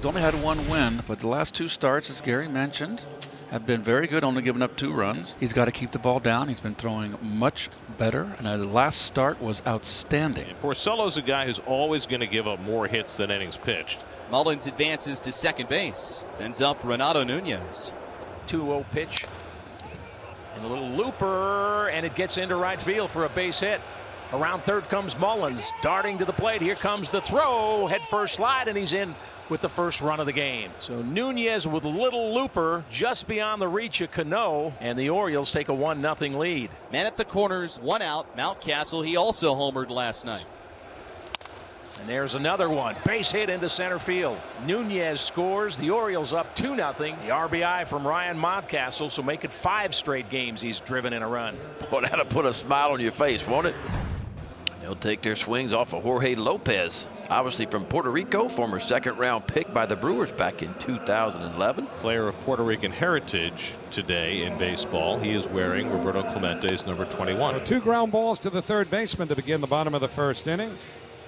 only had one win, but the last two starts, as Gary mentioned, have been very good, only giving up 2 runs. He's got to keep the ball down. He's been throwing much better, and the last start was outstanding. And Porcello's a guy who's always going to give up more hits than innings pitched. Mullins advances to second base. Sends up Renato Nunez. 2-0 pitch. And a little looper, and it gets into right field for a base hit. Around third comes Mullins, darting to the plate. Here comes the throw, head first slide, and he's in with the first run of the game. So Nunez with a little looper just beyond the reach of Cano, and the Orioles take a 1-0 lead. Man at the corners, 1 out. Mountcastle, he also homered last night. And there's another one. Base hit into center field. Nunez scores. The Orioles up 2-0. The RBI from Ryan Mountcastle, so make it 5 straight games he's driven in a run. Boy, that'll put a smile on your face, won't it? They'll take their swings off of Jorge Lopez, obviously from Puerto Rico, former second-round pick by the Brewers back in 2011. Player of Puerto Rican heritage today in baseball. He is wearing Roberto Clemente's number 21. 2 ground balls to the third baseman to begin the bottom of the first inning.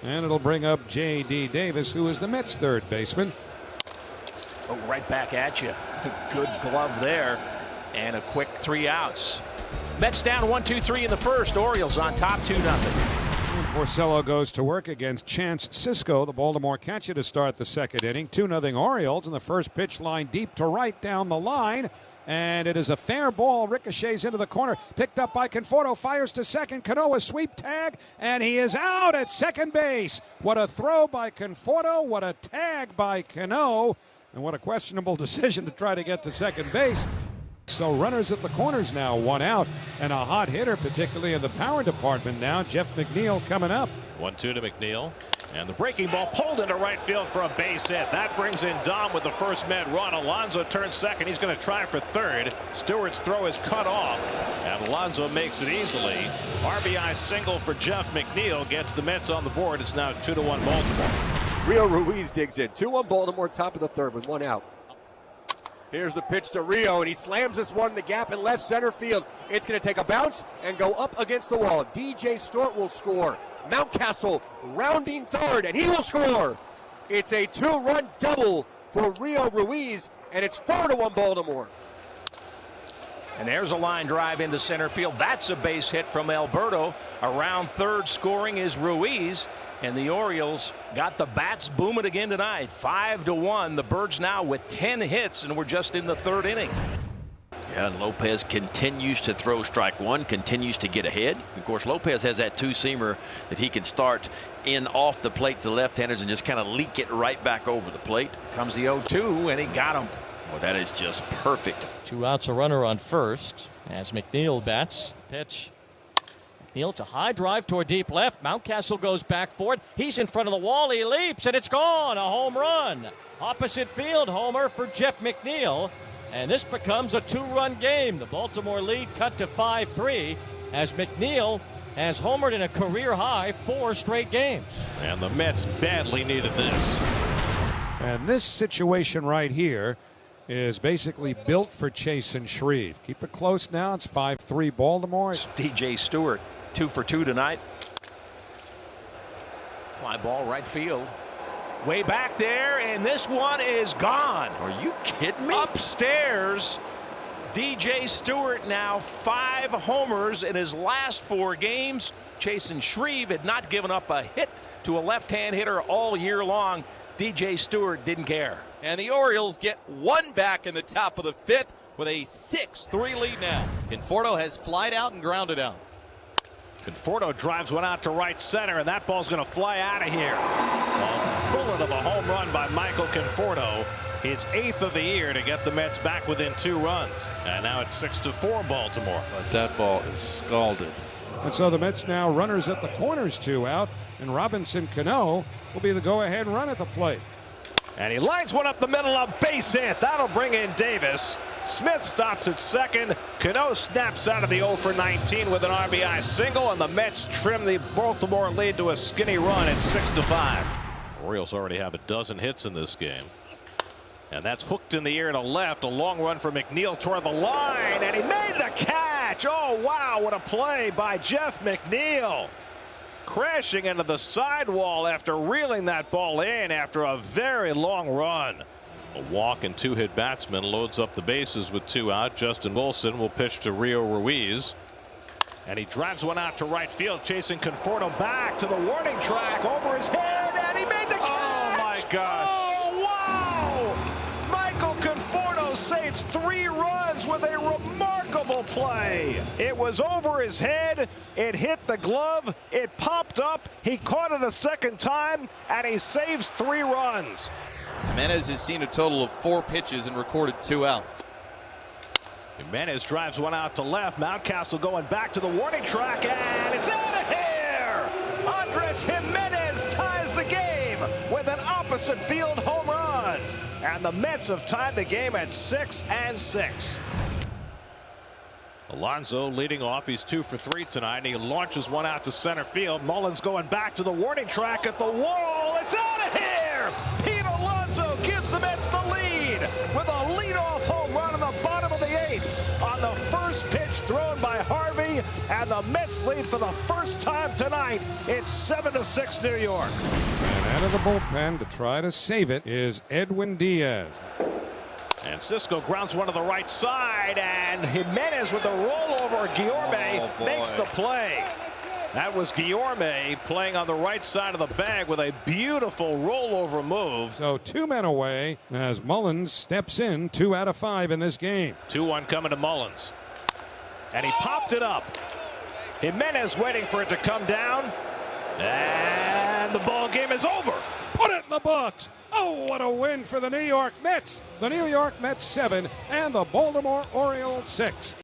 And it'll bring up J.D. Davis, who is the Mets' third baseman. Oh, right back at you. Good glove there. And a quick 3 outs. Mets down 1-2-3 in the first. Orioles on top 2-0. Porcello goes to work against Chance Cisco, the Baltimore catcher, to start the second inning. 2-0 Orioles, and the first pitch line deep to right down the line. And it is a fair ball. Ricochets into the corner. Picked up by Conforto. Fires to second. Cano a sweep tag. And he is out at second base. What a throw by Conforto. What a tag by Cano. And what a questionable decision to try to get to second base. So runners at the corners now, 1 out. And a hot hitter, particularly in the power department now. Jeff McNeil coming up. 1-2 to McNeil. And the breaking ball pulled into right field for a base hit. That brings in Dom with the first Met run. Alonso turns second. He's going to try for third. Stewart's throw is cut off, and Alonso makes it easily. RBI single for Jeff McNeil gets the Mets on the board. It's now 2-1 Baltimore. Rio Ruiz digs in. 2-1 Baltimore, top of the third with 1 out. Here's the pitch to Rio, and he slams this one in the gap in left center field. It's going to take a bounce and go up against the wall. DJ Stewart will score. Mountcastle rounding third, and he will score. It's a 2-run double for Rio Ruiz, and it's 4-1 Baltimore. And there's a line drive into center field. That's a base hit from Alberto. Around third scoring is Ruiz. And the Orioles got the bats booming again tonight. 5-1. The Birds now with 10 hits, and we're just in the third inning. Yeah, and Lopez continues to throw strike one, continues to get ahead. Of course, Lopez has that 2-seamer that he can start in off the plate to the left-handers and just kind of leak it right back over the plate. Comes the 0-2, and he got him. Well, that is just perfect. 2 outs, a runner on first as McNeil bats. Pitch. McNeil, it's a high drive toward deep left. Mountcastle goes back for it. He's in front of the wall. He leaps, and it's gone. A home run. Opposite field homer for Jeff McNeil. And this becomes a 2-run game. The Baltimore lead cut to 5-3 as McNeil has homered in a career-high 4 straight games. And the Mets badly needed this. And this situation right here is basically built for Chase and Shreve. Keep it close now. It's 5-3 Baltimore. It's DJ Stewart, 2 for 2 tonight. Fly ball right field. Way back there, and this one is gone. Are you kidding me? Upstairs, DJ Stewart now 5 homers in his last 4 games. Chasen Shreve had not given up a hit to a left-hand hitter all year long. DJ Stewart didn't care. And the Orioles get 1 back in the top of the 5th with a 6-3 lead now. Conforto has flied out and grounded out. Conforto drives one out to right center, and that ball's going to fly out of here. A bullet of a home run by Michael Conforto. His 8th of the year to get the Mets back within 2 runs. And now it's 6-4 Baltimore. But that ball is scalded. And so the Mets now runners at the corners, 2 out. And Robinson Cano will be the go-ahead run at the plate. And he lines one up the middle, a base hit. That'll bring in Davis. Smith stops at second. Cano snaps out of the 0 for 19 with an RBI single, and the Mets trim the Baltimore lead to a skinny run at 6-5. Orioles already have a dozen hits in this game. And that's hooked in the air to left. A long run for McNeil toward the line, and he made the catch. Oh, wow, what a play by Jeff McNeil. crashing into the sidewall after reeling that ball in after a very long run. A walk and 2-hit batsman loads up the bases with 2 out. Justin Wilson will pitch to Rio Ruiz. And he drives one out to right field, chasing Conforto back to the warning track over his head, and he made the catch! Oh, my gosh. Oh, wow! Michael Conforto saves 3 runs with a remarkable play. It was over his head, it hit the glove, it popped up, he caught it a second time, and he saves 3 runs. Giménez has seen a total of 4 pitches and recorded 2 outs. Giménez drives one out to left. Mountcastle going back to the warning track, and it's out of here! Andrés Giménez ties the game with an opposite field home run. And the Mets have tied the game at 6-6. Alonso leading off. He's 2 for 3 tonight. He launches one out to center field. Mullins going back to the warning track at the wall. It's out of here! Pete Alonso gives the Mets the lead with a leadoff home run in the bottom of the 8th on the first pitch thrown by Harvey, and the Mets lead for the first time tonight. It's 7-6 New York. And out of the bullpen to try to save it is Edwin Diaz. And Cisco grounds one to the right side, and Giménez with the rollover. Guillorme makes the play. That was Guillorme playing on the right side of the bag with a beautiful rollover move. So 2 men away as Mullins steps in 2 out of 5 in this game. 2-1 coming to Mullins. And he popped it up. Giménez waiting for it to come down. And the ball game is over. Put it in the books. Oh, what a win for the New York Mets. The New York Mets 7 and the Baltimore Orioles 6.